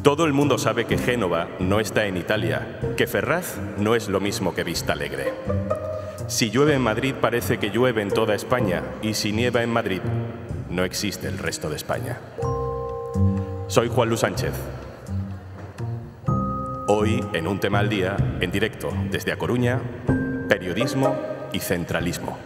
Todo el mundo sabe que Génova no está en Italia, que Ferraz no es lo mismo que Vistalegre. Si llueve en Madrid parece que llueve en toda España, y si nieva en Madrid no existe el resto de España. Soy Juan Luis Sánchez. Hoy, en Un Tema al Día, en directo desde A Coruña, periodismo y centralismo.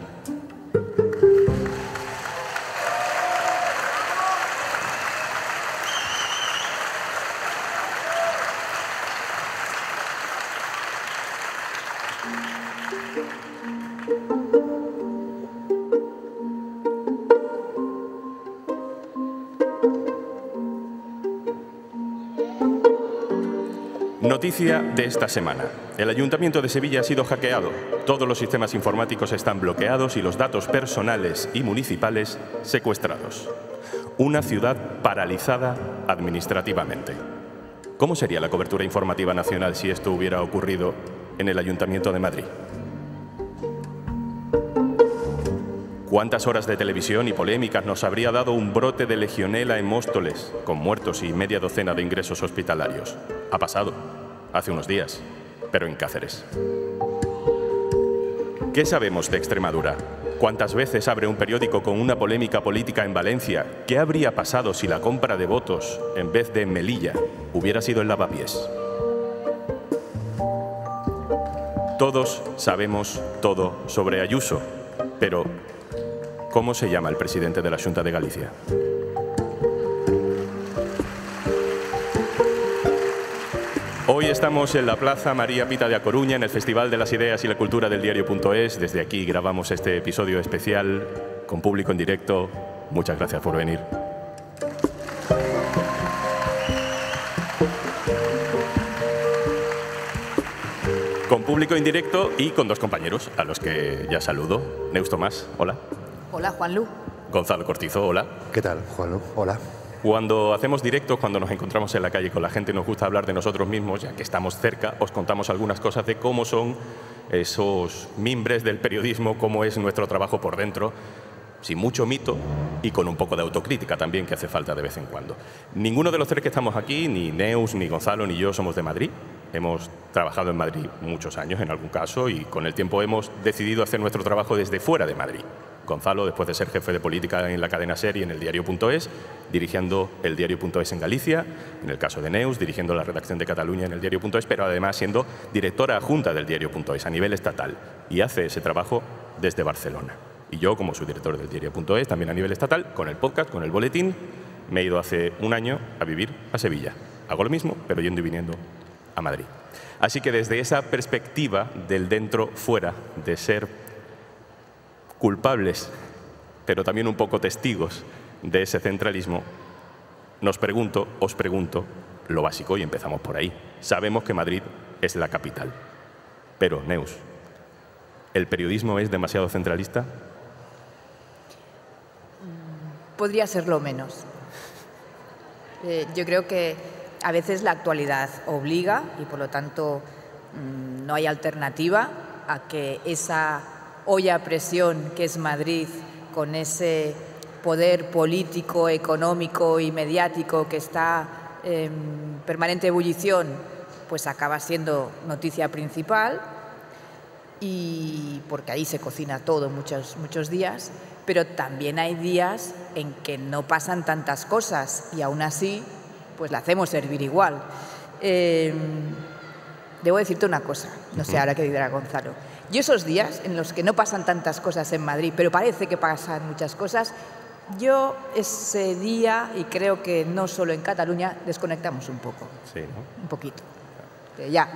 Noticia de esta semana. El Ayuntamiento de Sevilla ha sido hackeado. Todos los sistemas informáticos están bloqueados y los datos personales y municipales secuestrados. Una ciudad paralizada administrativamente. ¿Cómo sería la cobertura informativa nacional si esto hubiera ocurrido en el Ayuntamiento de Madrid? ¿Cuántas horas de televisión y polémicas nos habría dado un brote de legionela en Móstoles, con muertos y media docena de ingresos hospitalarios? Ha pasado, hace unos días, pero en Cáceres. ¿Qué sabemos de Extremadura? ¿Cuántas veces abre un periódico con una polémica política en Valencia? ¿Qué habría pasado si la compra de votos, en vez de en Melilla, hubiera sido en Lavapiés? Todos sabemos todo sobre Ayuso, pero ¿cómo se llama el presidente de la Xunta de Galicia? Hoy estamos en la Plaza María Pita de A Coruña, en el Festival de las Ideas y la Cultura del Diario.es. Desde aquí grabamos este episodio especial con público en directo. Muchas gracias por venir. Con público en directo y con dos compañeros, a los que ya saludo. Neus Tomás, hola. Hola, Juanlu. Gonzalo Cortizo, hola. ¿Qué tal, Juanlu? Hola. Cuando hacemos directos, cuando nos encontramos en la calle con la gente, nos gusta hablar de nosotros mismos, ya que estamos cerca, os contamos algunas cosas de cómo son esos mimbres del periodismo, cómo es nuestro trabajo por dentro, sin mucho mito y con un poco de autocrítica también, que hace falta de vez en cuando. Ninguno de los tres que estamos aquí, ni Neus, ni Gonzalo, ni yo, somos de Madrid. Hemos trabajado en Madrid muchos años, en algún caso, y con el tiempo hemos decidido hacer nuestro trabajo desde fuera de Madrid. Gonzalo, después de ser jefe de política en la cadena SER y en el Diario.es, dirigiendo el Diario.es en Galicia, en el caso de Neus, dirigiendo la redacción de Cataluña en el Diario.es, pero además siendo directora adjunta del Diario.es a nivel estatal, y hace ese trabajo desde Barcelona. Y yo, como subdirector del Diario.es, también a nivel estatal, con el podcast, con el boletín, me he ido hace un año a vivir a Sevilla. Hago lo mismo, pero yendo y viniendo a Madrid. Así que desde esa perspectiva del dentro-fuera, de ser culpables, pero también un poco testigos de ese centralismo, os pregunto, lo básico, y empezamos por ahí. Sabemos que Madrid es la capital, pero, Neus, ¿el periodismo es demasiado centralista? Podría serlo menos. Yo creo que a veces la actualidad obliga y, por lo tanto, no hay alternativa a que esa olla a presión que es Madrid, con ese poder político, económico y mediático que está en permanente ebullición, pues acaba siendo noticia principal, y porque ahí se cocina todo muchos días, pero también hay días en que no pasan tantas cosas y aún así pues la hacemos servir igual. Debo decirte una cosa, no sé ahora qué dirá Gonzalo. Yo esos días en los que no pasan tantas cosas en Madrid, pero parece que pasan muchas cosas, yo ese día, y creo que no solo en Cataluña, desconectamos un poco. Sí, ¿no? Un poquito. Ya.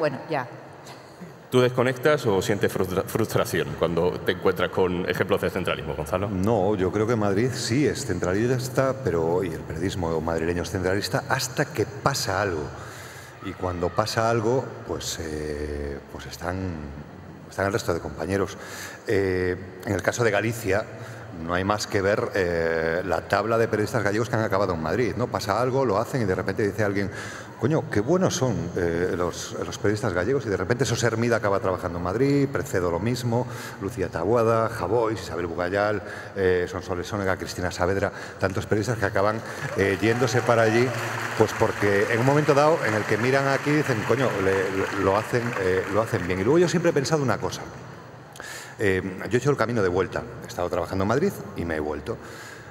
¿Tú desconectas o sientes frustración cuando te encuentras con ejemplos de centralismo, Gonzalo? No, yo creo que Madrid sí es centralista, pero y el periodismo madrileño es centralista hasta que pasa algo. Y cuando pasa algo, pues están el resto de compañeros. En el caso de Galicia, no hay más que ver la tabla de periodistas gallegos que han acabado en Madrid, ¿no? Pasa algo, lo hacen y de repente dice alguien, coño, qué buenos son los periodistas gallegos, y de repente Sos Hermida acaba trabajando en Madrid, Precedo lo mismo, Lucía Taboada, Javois, Isabel Bugayal, Sonsoles Sónega, Cristina Saavedra, tantos periodistas que acaban yéndose para allí, pues porque en un momento dado en el que miran aquí dicen, coño, lo hacen bien. Y luego yo siempre he pensado una cosa. Yo he hecho el camino de vuelta. He estado trabajando en Madrid y me he vuelto.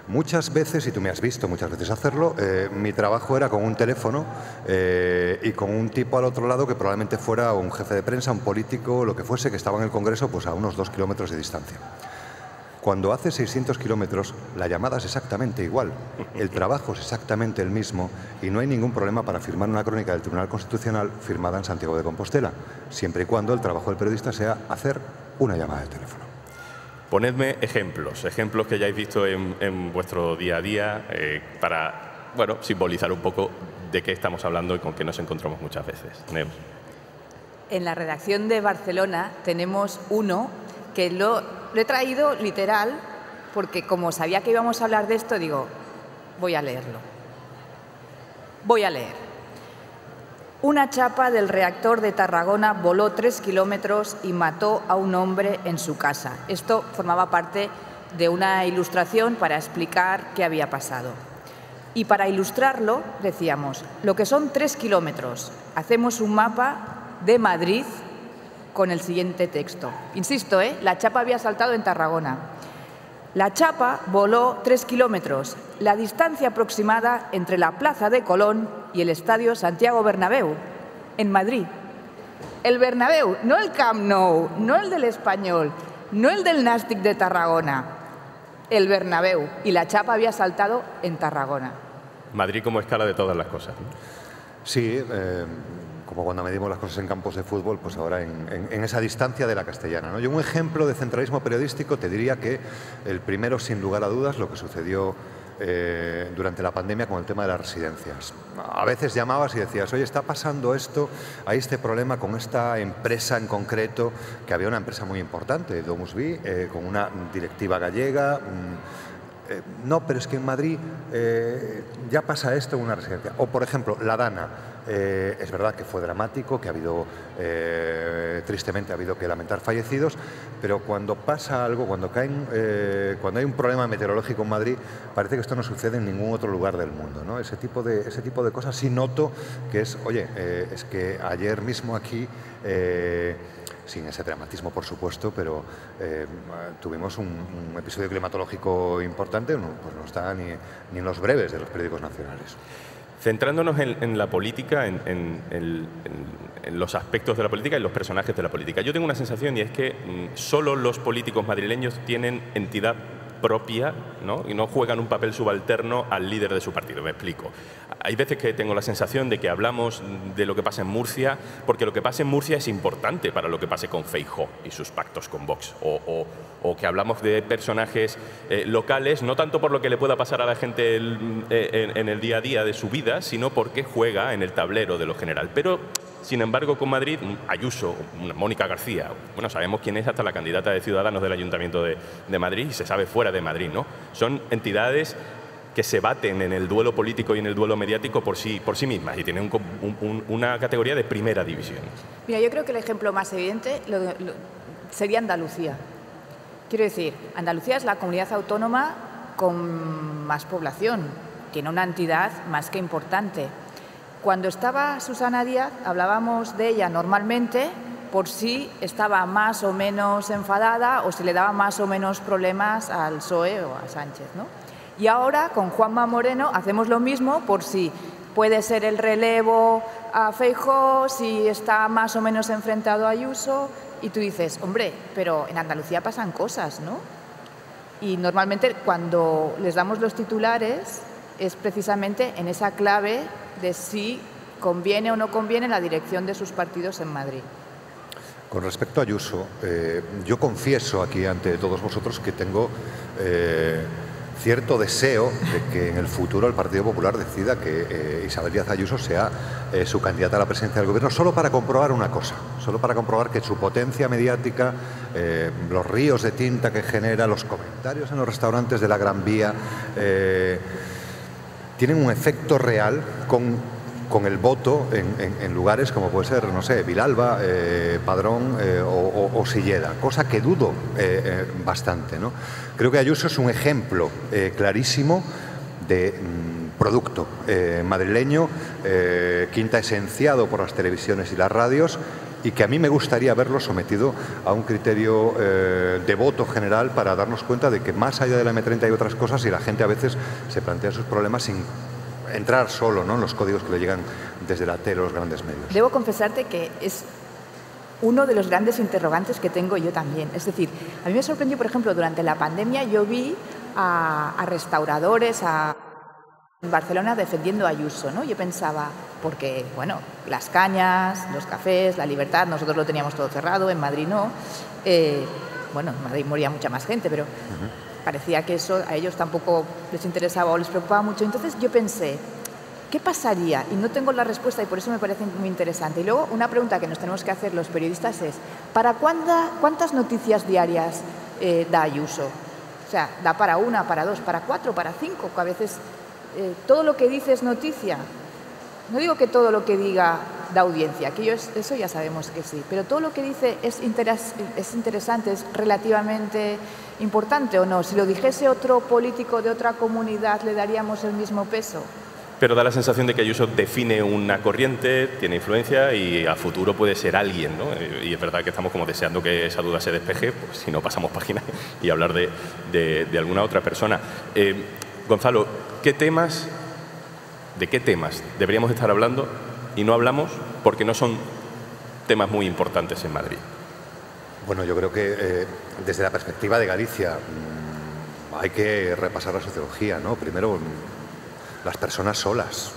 Muchas veces, y tú me has visto muchas veces hacerlo, mi trabajo era con un teléfono y con un tipo al otro lado que probablemente fuera un jefe de prensa, un político, lo que fuese, que estaba en el Congreso pues a unos 2 kilómetros de distancia. Cuando hace 600 kilómetros, la llamada es exactamente igual, el trabajo es exactamente el mismo y no hay ningún problema para firmar una crónica del Tribunal Constitucional firmada en Santiago de Compostela, siempre y cuando el trabajo del periodista sea hacer una llamada de teléfono. Ponedme ejemplos que hayáis visto en vuestro día a día para, bueno, simbolizar un poco de qué estamos hablando y con qué nos encontramos muchas veces. Neus. En la redacción de Barcelona tenemos uno que lo he traído literal porque como sabía que íbamos a hablar de esto, digo, voy a leerlo. Voy a leer. Una chapa del reactor de Tarragona voló 3 kilómetros y mató a un hombre en su casa. Esto formaba parte de una ilustración para explicar qué había pasado. Y para ilustrarlo, decíamos, lo que son 3 kilómetros. Hacemos un mapa de Madrid con el siguiente texto. Insisto, la chapa había saltado en Tarragona. La chapa voló 3 kilómetros, la distancia aproximada entre la Plaza de Colón y el Estadio Santiago Bernabéu, en Madrid. El Bernabéu, no el Camp Nou, no el del Español, no el del Nàstic de Tarragona, el Bernabéu. Y la chapa había saltado en Tarragona. Madrid como escala de todas las cosas, ¿no? Sí, como cuando medimos las cosas en campos de fútbol, pues ahora en esa distancia de la castellana, ¿no? Yo un ejemplo de centralismo periodístico te diría que el primero, sin lugar a dudas, lo que sucedió durante la pandemia con el tema de las residencias. A veces llamabas y decías, oye, está pasando esto, hay este problema con esta empresa en concreto, que había una empresa muy importante, DomusVi, con una directiva gallega. No, pero es que en Madrid ya pasa esto en una residencia. O, por ejemplo, la Dana. Es verdad que fue dramático, que ha habido, tristemente, ha habido que lamentar fallecidos, pero cuando pasa algo, cuando hay un problema meteorológico en Madrid, parece que esto no sucede en ningún otro lugar del mundo, ¿no? Ese tipo de cosas sí noto que es, oye, es que ayer mismo aquí, sin ese dramatismo, por supuesto, pero tuvimos un episodio climatológico importante, pues no está ni en los breves de los periódicos nacionales. Centrándonos en la política, en los aspectos de la política y los personajes de la política. Yo tengo una sensación y es que solo los políticos madrileños tienen entidad propia, ¿no? Y no juegan un papel subalterno al líder de su partido. Me explico. Hay veces que tengo la sensación de que hablamos de lo que pasa en Murcia, porque lo que pasa en Murcia es importante para lo que pase con Feijóo y sus pactos con Vox. O que hablamos de personajes locales, no tanto por lo que le pueda pasar a la gente en el día a día de su vida, sino porque juega en el tablero de lo general. Pero, sin embargo, con Madrid, Ayuso, Mónica García, bueno, sabemos quién es hasta la candidata de Ciudadanos del Ayuntamiento de Madrid y se sabe fuera de Madrid, ¿no? Son entidades que se baten en el duelo político y en el duelo mediático por sí mismas y tienen una categoría de primera división. Mira, yo creo que el ejemplo más evidente sería Andalucía. Quiero decir, Andalucía es la comunidad autónoma con más población, tiene una entidad más que importante. Cuando estaba Susana Díaz, hablábamos de ella normalmente por si estaba más o menos enfadada o si le daba más o menos problemas al PSOE o a Sánchez, ¿no? Y ahora, con Juanma Moreno, hacemos lo mismo por si puede ser el relevo a Feijóo, si está más o menos enfrentado a Ayuso. Y tú dices, hombre, pero en Andalucía pasan cosas, ¿no? Y normalmente cuando les damos los titulares es precisamente en esa clave de si conviene o no conviene la dirección de sus partidos en Madrid. Con respecto a Ayuso, yo confieso aquí ante todos vosotros que tengo cierto deseo de que en el futuro el Partido Popular decida que Isabel Díaz Ayuso sea su candidata a la presidencia del Gobierno, solo para comprobar una cosa, solo para comprobar que su potencia mediática, los ríos de tinta que genera, los comentarios en los restaurantes de la Gran Vía, tienen un efecto real con el voto en lugares como puede ser, no sé, Vilalba, Padrón o Silleda, cosa que dudo bastante, ¿no? Creo que Ayuso es un ejemplo clarísimo de producto madrileño, quinta esenciado por las televisiones y las radios, y que a mí me gustaría verlo sometido a un criterio de voto general para darnos cuenta de que más allá de la M30 hay otras cosas y la gente a veces se plantea sus problemas sin entrar solo, ¿no?, en los códigos que le llegan desde la tele o los grandes medios. Debo confesarte que es uno de los grandes interrogantes que tengo yo también. Es decir, a mí me sorprendió, por ejemplo, durante la pandemia yo vi a restauradores en Barcelona defendiendo a Ayuso, ¿no? Yo pensaba, porque, bueno, las cañas, los cafés, la libertad, nosotros lo teníamos todo cerrado, en Madrid no. Bueno, en Madrid moría mucha más gente, pero parecía que eso a ellos tampoco les interesaba o les preocupaba mucho. Entonces yo pensé, ¿qué pasaría? Y no tengo la respuesta y por eso me parece muy interesante. Y luego una pregunta que nos tenemos que hacer los periodistas es, ¿para cuántas noticias diarias da Ayuso? O sea, ¿da para una, para dos, para cuatro, para cinco? Que a veces todo lo que dice es noticia. No digo que todo lo que diga da audiencia, que eso ya sabemos que sí, pero todo lo que dice es interesante, es relativamente importante o no. Si lo dijese otro político de otra comunidad, ¿le daríamos el mismo peso? Pero da la sensación de que Ayuso define una corriente, tiene influencia y a futuro puede ser alguien, ¿no? Y es verdad que estamos como deseando que esa duda se despeje, pues si no pasamos página y hablar de alguna otra persona. Gonzalo, ¿de qué temas deberíamos estar hablando y no hablamos porque no son temas muy importantes en Madrid? Bueno, yo creo que desde la perspectiva de Galicia hay que repasar la sociología, ¿no? Primero, las personas solas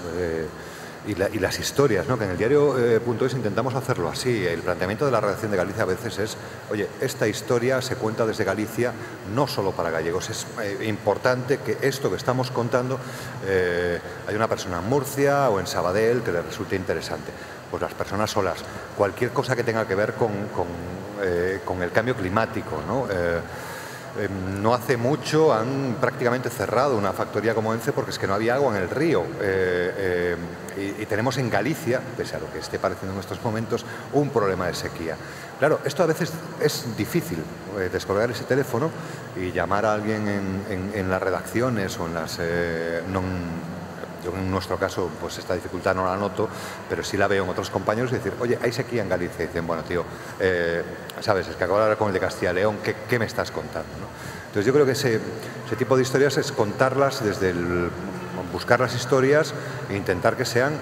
y las historias, ¿no? Que en el diario.es intentamos hacerlo así. El planteamiento de la redacción de Galicia a veces es, oye, esta historia se cuenta desde Galicia no solo para gallegos. Es importante que esto que estamos contando hay una persona en Murcia o en Sabadell que le resulte interesante. Pues las personas solas, cualquier cosa que tenga que ver con el cambio climático, ¿no? No hace mucho han prácticamente cerrado una factoría como ENCE porque es que no había agua en el río. Y tenemos en Galicia, pese a lo que esté pareciendo en estos momentos, un problema de sequía. Claro, esto a veces es difícil, descolgar ese teléfono y llamar a alguien en las redacciones o en las... yo en nuestro caso, pues esta dificultad no la noto, pero sí la veo en otros compañeros y decir, oye, hay sequía en Galicia. Y dicen, bueno, tío, sabes, es que acabo de hablar con el de Castilla y León, ¿qué me estás contando, ¿no? Entonces yo creo que ese tipo de historias es contarlas desde buscar las historias e intentar que sean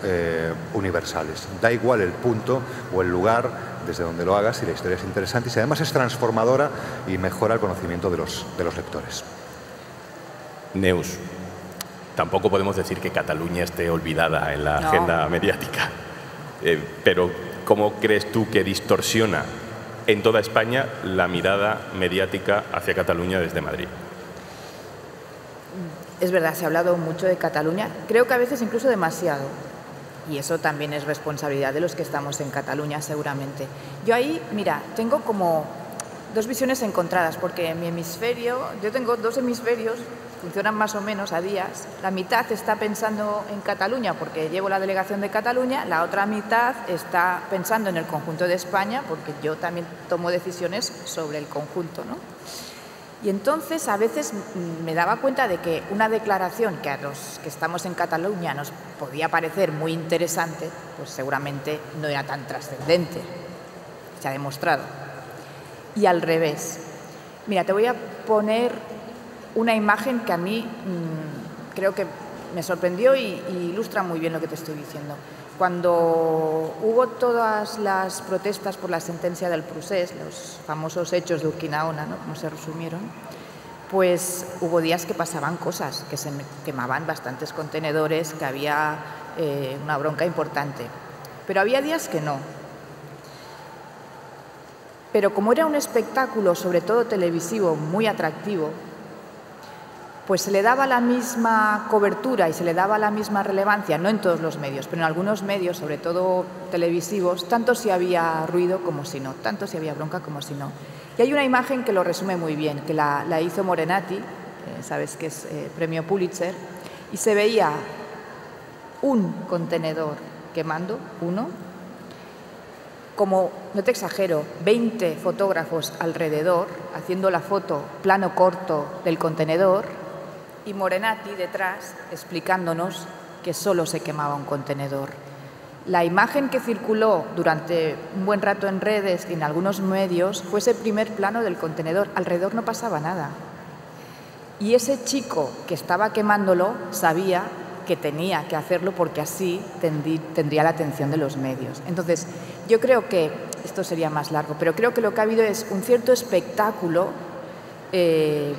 universales. Da igual el punto o el lugar desde donde lo hagas si la historia es interesante y si además es transformadora y mejora el conocimiento de los lectores. Neus, tampoco podemos decir que Cataluña esté olvidada en la agenda mediática. Pero ¿cómo crees tú que distorsiona en toda España la mirada mediática hacia Cataluña desde Madrid? Es verdad, se ha hablado mucho de Cataluña, creo que a veces incluso demasiado. Y eso también es responsabilidad de los que estamos en Cataluña, seguramente. Yo ahí, mira, tengo como dos visiones encontradas, porque en mi hemisferio, yo tengo dos hemisferios, funcionan más o menos a días. La mitad está pensando en Cataluña porque llevo la delegación de Cataluña, la otra mitad está pensando en el conjunto de España porque yo también tomo decisiones sobre el conjunto, ¿no? Y entonces a veces me daba cuenta de que una declaración que a los que estamos en Cataluña nos podía parecer muy interesante, pues seguramente no era tan trascendente, se ha demostrado. Y al revés. Mira, te voy a poner una imagen que a mí creo que me sorprendió y ilustra muy bien lo que te estoy diciendo. Cuando hubo todas las protestas por la sentencia del Procés, los famosos hechos de Urquinaona, ¿no?, como se resumieron, pues hubo días que pasaban cosas, que se quemaban bastantes contenedores, que había una bronca importante. Pero había días que no. Pero como era un espectáculo, sobre todo televisivo, muy atractivo, pues se le daba la misma cobertura y se le daba la misma relevancia, no en todos los medios, pero en algunos medios, sobre todo televisivos, tanto si había ruido como si no, tanto si había bronca como si no. Y hay una imagen que lo resume muy bien, que la hizo Morenati, sabes que es premio Pulitzer, y se veía un contenedor quemando, uno, como, no te exagero, 20 fotógrafos alrededor haciendo la foto plano corto del contenedor y Morenati detrás explicándonos que solo se quemaba un contenedor. La imagen que circuló durante un buen rato en redes y en algunos medios fue ese primer plano del contenedor. Alrededor no pasaba nada. Y ese chico que estaba quemándolo sabía que tenía que hacerlo porque así tendría la atención de los medios. Entonces, yo creo que, esto sería más largo, pero creo que lo que ha habido es un cierto espectáculo que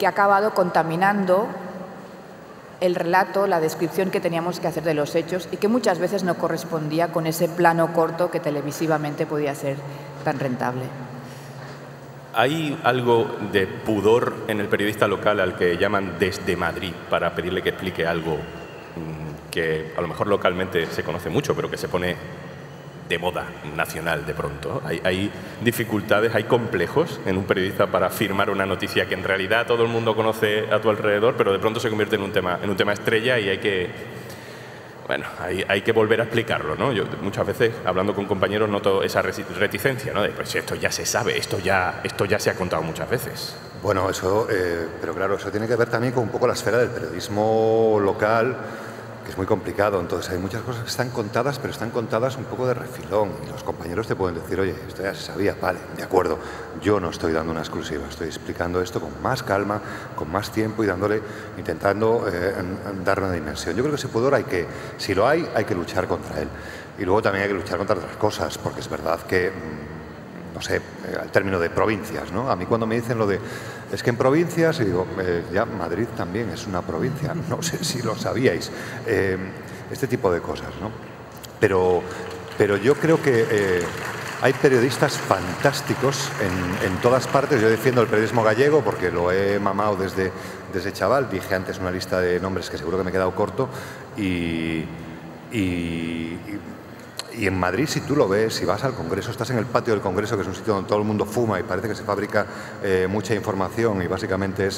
ha acabado contaminando el relato, la descripción que teníamos que hacer de los hechos y que muchas veces no correspondía con ese plano corto que televisivamente podía ser tan rentable. ¿Hay algo de pudor en el periodista local al que llaman desde Madrid para pedirle que explique algo que a lo mejor localmente se conoce mucho, pero que se pone de moda nacional de pronto? ¿Hay dificultades, hay complejos en un periodista para afirmar una noticia que en realidad todo el mundo conoce a tu alrededor, pero de pronto se convierte en un tema estrella y hay que volver a explicarlo, ¿no? Yo muchas veces, hablando con compañeros, noto esa reticencia, ¿no? De, pues esto ya se sabe, esto ya se ha contado muchas veces. Bueno, eso, pero claro, eso tiene que ver también con un poco la esfera del periodismo local, que es muy complicado. Entonces hay muchas cosas que están contadas, pero están contadas un poco de refilón. Y los compañeros te pueden decir, oye, esto ya se sabía, vale, de acuerdo. Yo no estoy dando una exclusiva, estoy explicando esto con más calma, con más tiempo y intentando darle una dimensión. Yo creo que ese pudor si lo hay que luchar contra él. Y luego también hay que luchar contra otras cosas, porque es verdad que, no sé, al término de provincias, ¿no? A mí cuando me dicen lo de, es que en provincias, y digo, ya Madrid también es una provincia, no sé si lo sabíais, este tipo de cosas, ¿no? Pero yo creo que hay periodistas fantásticos en todas partes. Yo defiendo el periodismo gallego porque lo he mamado desde chaval. Dije antes una lista de nombres que seguro que me he quedado corto y en Madrid, si tú lo ves, si vas al Congreso, estás en el patio del Congreso, que es un sitio donde todo el mundo fuma y parece que se fabrica mucha información y básicamente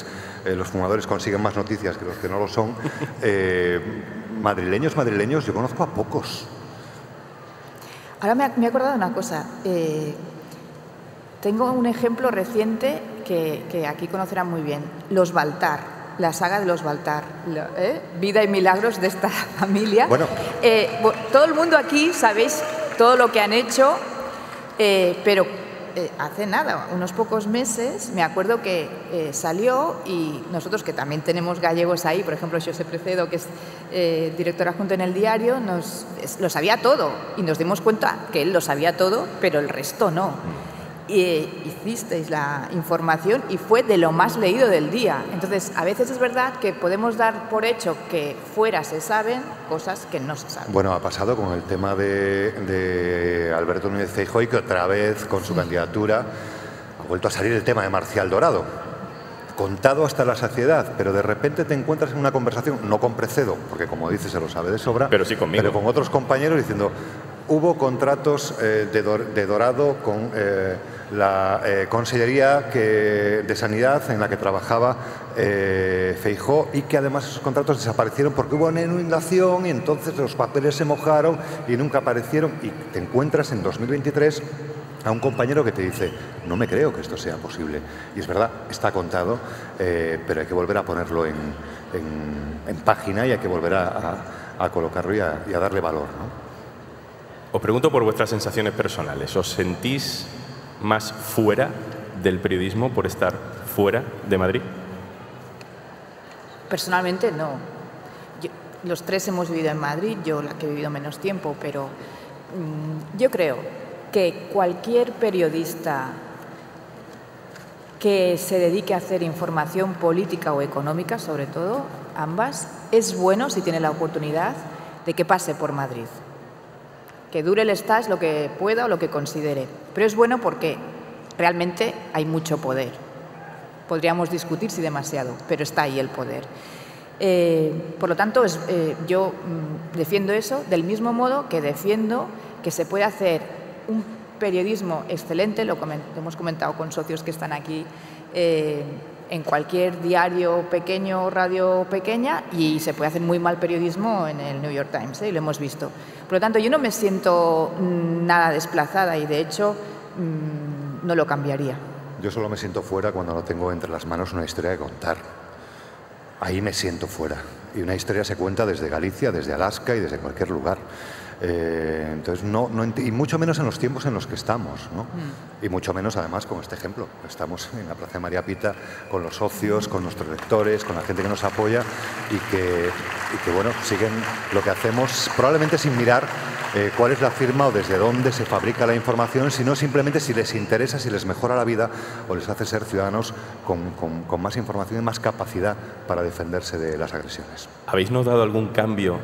los fumadores consiguen más noticias que los que no lo son. Madrileños, yo conozco a pocos. Ahora me he acordado de una cosa. Tengo un ejemplo reciente que aquí conocerán muy bien. Los Baltar. La saga de los Baltar, vida y milagros de esta familia. Bueno. Todo el mundo aquí sabéis todo lo que han hecho, pero hace nada, unos pocos meses, me acuerdo que salió y nosotros que también tenemos gallegos ahí, por ejemplo, José Precedo, que es director adjunto en El Diario, lo sabía todo y nos dimos cuenta que él lo sabía todo, pero el resto no. Hicisteis la información y fue de lo más leído del día. Entonces, a veces es verdad que podemos dar por hecho que fuera se saben cosas que no se saben. Bueno, ha pasado con el tema de Alberto Núñez Feijóo y que otra vez con su candidatura ha vuelto a salir el tema de Marcial Dorado. Contado hasta la saciedad, pero de repente te encuentras en una conversación, no con Precedo, porque como dices se lo sabe de sobra, pero sí conmigo, pero con otros compañeros diciendo, hubo contratos de Dorado con la Consellería de Sanidad en la que trabajaba Feijóo y que además esos contratos desaparecieron porque hubo una inundación y entonces los papeles se mojaron y nunca aparecieron y te encuentras en 2023 a un compañero que te dice, no me creo que esto sea posible. Y es verdad, está contado, pero hay que volver a ponerlo en página y hay que volver a colocarlo y a darle valor, ¿no? Os pregunto por vuestras sensaciones personales. ¿Os sentís más fuera del periodismo por estar fuera de Madrid? Personalmente no. Los tres hemos vivido en Madrid, yo la que he vivido menos tiempo, pero yo creo que cualquier periodista que se dedique a hacer información política o económica, sobre todo, ambas, es bueno, si tiene la oportunidad, de que pase por Madrid. Que dure el stage lo que pueda o lo que considere. Pero es bueno porque realmente hay mucho poder. Podríamos discutir si demasiado, pero está ahí el poder. Por lo tanto, yo defiendo eso del mismo modo que defiendo que se puede hacer un periodismo excelente, lo hemos comentado con socios que están aquí, en cualquier diario pequeño o radio pequeña, y se puede hacer muy mal periodismo en el New York Times, y lo hemos visto. Por lo tanto, yo no me siento nada desplazada y, de hecho, no lo cambiaría. Yo solo me siento fuera cuando no tengo entre las manos una historia que contar. Ahí me siento fuera. Y una historia se cuenta desde Galicia, desde Alaska y desde cualquier lugar. Entonces, y mucho menos en los tiempos en los que estamos, ¿no? Y mucho menos, además, con este ejemplo. Estamos en la Plaza de María Pita con los socios, con nuestros lectores, con la gente que nos apoya y que bueno, siguen lo que hacemos, probablemente sin mirar cuál es la firma o desde dónde se fabrica la información, sino simplemente si les interesa, si les mejora la vida o les hace ser ciudadanos con más información y más capacidad para defenderse de las agresiones. ¿Habéis notado algún cambio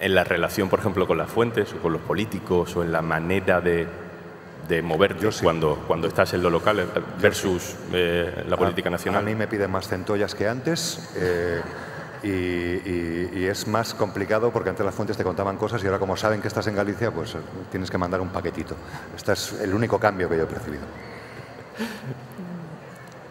en la relación, por ejemplo, con las fuentes o con los políticos o en la manera de moverte cuando estás en lo local versus la política nacional? A mí me piden más centollas que antes y es más complicado porque antes las fuentes te contaban cosas y ahora, como saben que estás en Galicia, pues tienes que mandar un paquetito. Este es el único cambio que yo he percibido.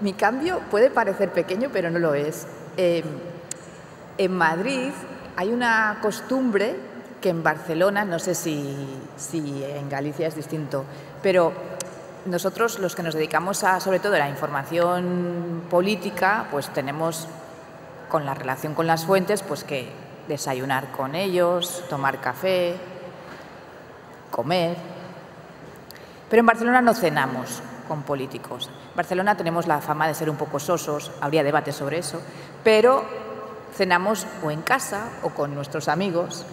Mi cambio puede parecer pequeño, pero no lo es. En Madrid hay una costumbre que en Barcelona, no sé si en Galicia es distinto, pero nosotros, los que nos dedicamos sobre todo a la información política, pues tenemos, con la relación con las fuentes, pues que desayunar con ellos, tomar café, comer. Pero en Barcelona no cenamos con políticos. En Barcelona tenemos la fama de ser un poco sosos, habría debate sobre eso, pero cenamos o en casa o con nuestros amigos,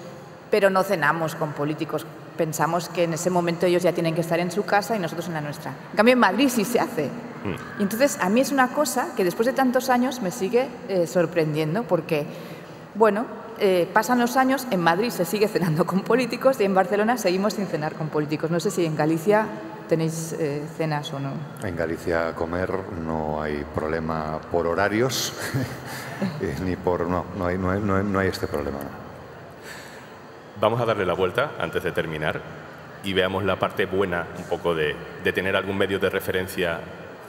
pero no cenamos con políticos. Pensamos que en ese momento ellos ya tienen que estar en su casa y nosotros en la nuestra. En cambio, en Madrid sí se hace. Y entonces, a mí es una cosa que después de tantos años me sigue sorprendiendo porque, bueno, pasan los años, en Madrid se sigue cenando con políticos y en Barcelona seguimos sin cenar con políticos. No sé si en Galicia tenéis cenas o no. En Galicia comer no hay problema por horarios ni por... No hay este problema. Vamos a darle la vuelta antes de terminar y veamos la parte buena un poco de tener algún medio de referencia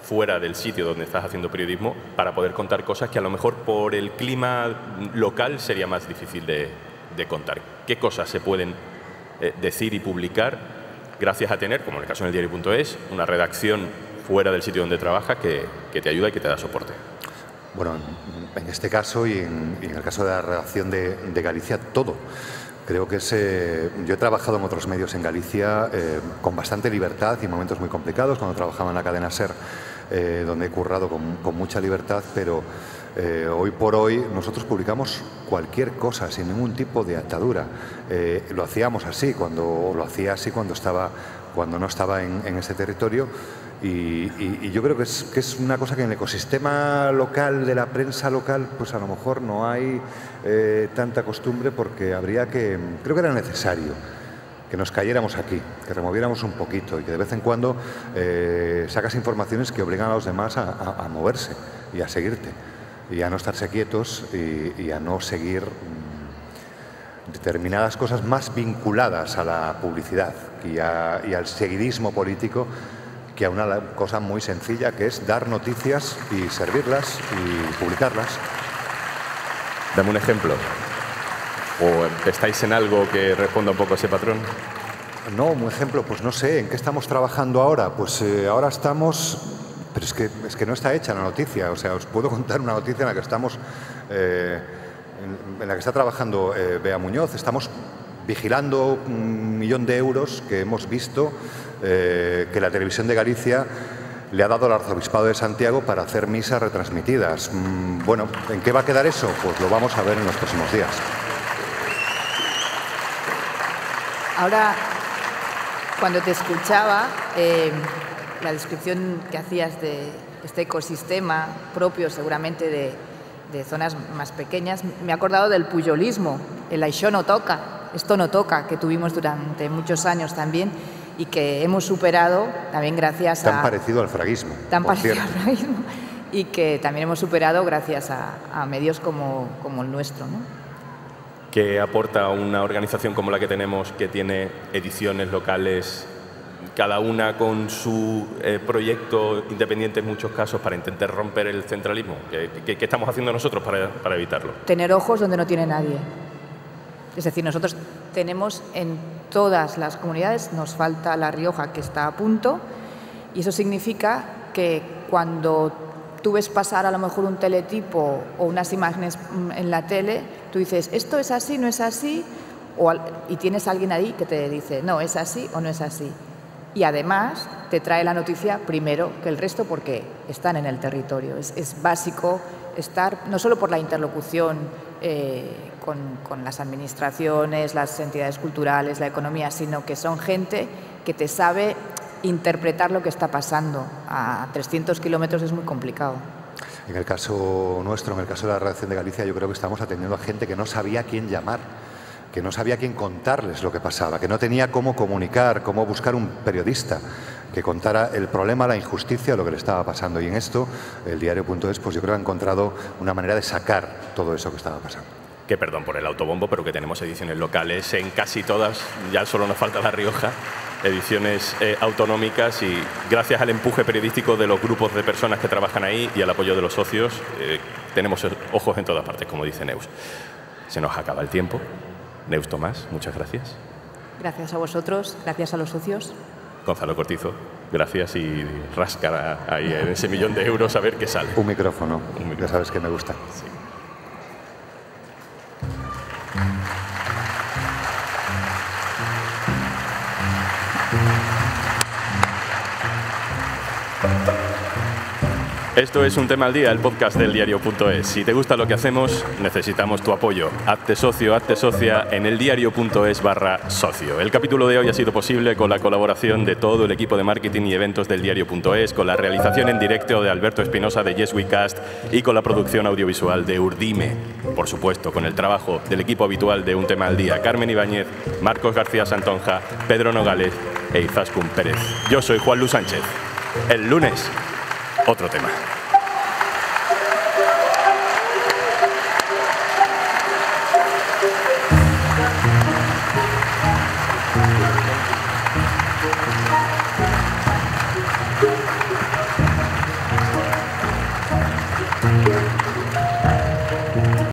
fuera del sitio donde estás haciendo periodismo para poder contar cosas que a lo mejor por el clima local sería más difícil de contar. ¿Qué cosas se pueden decir y publicar gracias a tener, como en el caso del diario.es, una redacción fuera del sitio donde trabajas que te ayuda y que te da soporte? Bueno, en este caso y en el caso de la redacción de Galicia, todo. Creo que yo he trabajado en otros medios en Galicia con bastante libertad y momentos muy complicados, cuando trabajaba en la cadena SER, donde he currado con mucha libertad, pero hoy por hoy nosotros publicamos cualquier cosa sin ningún tipo de atadura. Lo hacíamos así, lo hacía así cuando no estaba en ese territorio. Y yo creo que es una cosa que en el ecosistema local, de la prensa local, pues a lo mejor no hay tanta costumbre, porque creo que era necesario que nos cayéramos aquí, que removiéramos un poquito y que de vez en cuando sacas informaciones que obligan a los demás a moverse y a seguirte y a no estarse quietos y a no seguir determinadas cosas más vinculadas a la publicidad y al seguidismo político, que a una cosa muy sencilla, que es dar noticias y servirlas y publicarlas. Dame un ejemplo. ¿O estáis en algo que responda un poco a ese patrón? No, un ejemplo, pues no sé, ¿en qué estamos trabajando ahora? Pues ahora estamos... Pero es que no está hecha la noticia. O sea, os puedo contar una noticia en la que estamos... en la que está trabajando Bea Muñoz. Estamos vigilando 1 millón de euros que hemos visto que la Televisión de Galicia le ha dado al Arzobispado de Santiago para hacer misas retransmitidas. Bueno, ¿en qué va a quedar eso? Pues lo vamos a ver en los próximos días. Ahora, cuando te escuchaba, la descripción que hacías de este ecosistema propio seguramente de zonas más pequeñas, me he acordado del puyolismo, el Això no toca, esto no toca, que tuvimos durante muchos años también, y que hemos superado también gracias Tan parecido al fraguismo. Tan parecido al fraguismo. Y que también hemos superado gracias a medios como el nuestro, ¿no? ¿Qué aporta una organización como la que tenemos, que tiene ediciones locales, cada una con su proyecto independiente en muchos casos, para intentar romper el centralismo? ¿Qué estamos haciendo nosotros para evitarlo? Tener ojos donde no tiene nadie. Es decir, nosotros tenemos en todas las comunidades, nos falta La Rioja, que está a punto, y eso significa que cuando tú ves pasar a lo mejor un teletipo o unas imágenes en la tele, tú dices, esto es así, no es así, y tienes a alguien ahí que te dice, no, es así o no es así. Y además te trae la noticia primero que el resto porque están en el territorio. Es básico estar, no solo por la interlocución con las administraciones, las entidades culturales, la economía, sino que son gente que te sabe interpretar lo que está pasando. A 300 kilómetros es muy complicado. En el caso nuestro, en el caso de la redacción de Galicia, yo creo que estamos atendiendo a gente que no sabía a quién llamar, que no sabía a quién contarles lo que pasaba, que no tenía cómo comunicar, cómo buscar un periodista que contara el problema, la injusticia, lo que le estaba pasando. Y en esto, el diario.es, pues yo creo que ha encontrado una manera de sacar todo eso que estaba pasando. Que perdón por el autobombo, pero que tenemos ediciones locales en casi todas, ya solo nos falta La Rioja, ediciones autonómicas, y gracias al empuje periodístico de los grupos de personas que trabajan ahí y al apoyo de los socios, tenemos ojos en todas partes, como dice Neus. Se nos acaba el tiempo. Neus Tomás, muchas gracias. Gracias a vosotros, gracias a los socios. Gonzalo Cortizo, gracias, y rasca ahí en ese 1.000.000 de euros a ver qué sale. Un micrófono, ya sabes que me gusta. Sí. Esto es Un Tema al Día, el podcast del diario.es. Si te gusta lo que hacemos, necesitamos tu apoyo. Hazte socio, hazte socia en eldiario.es/socio. El capítulo de hoy ha sido posible con la colaboración de todo el equipo de marketing y eventos del diario.es, con la realización en directo de Alberto Espinosa de Yes We Cast y con la producción audiovisual de Urdime. Por supuesto, con el trabajo del equipo habitual de Un Tema al Día: Carmen Ibáñez, Marcos García Santonja, Pedro Nogales e Izaskun Pérez. Yo soy Juan Luis Sánchez. El lunes, otro tema. Thank you.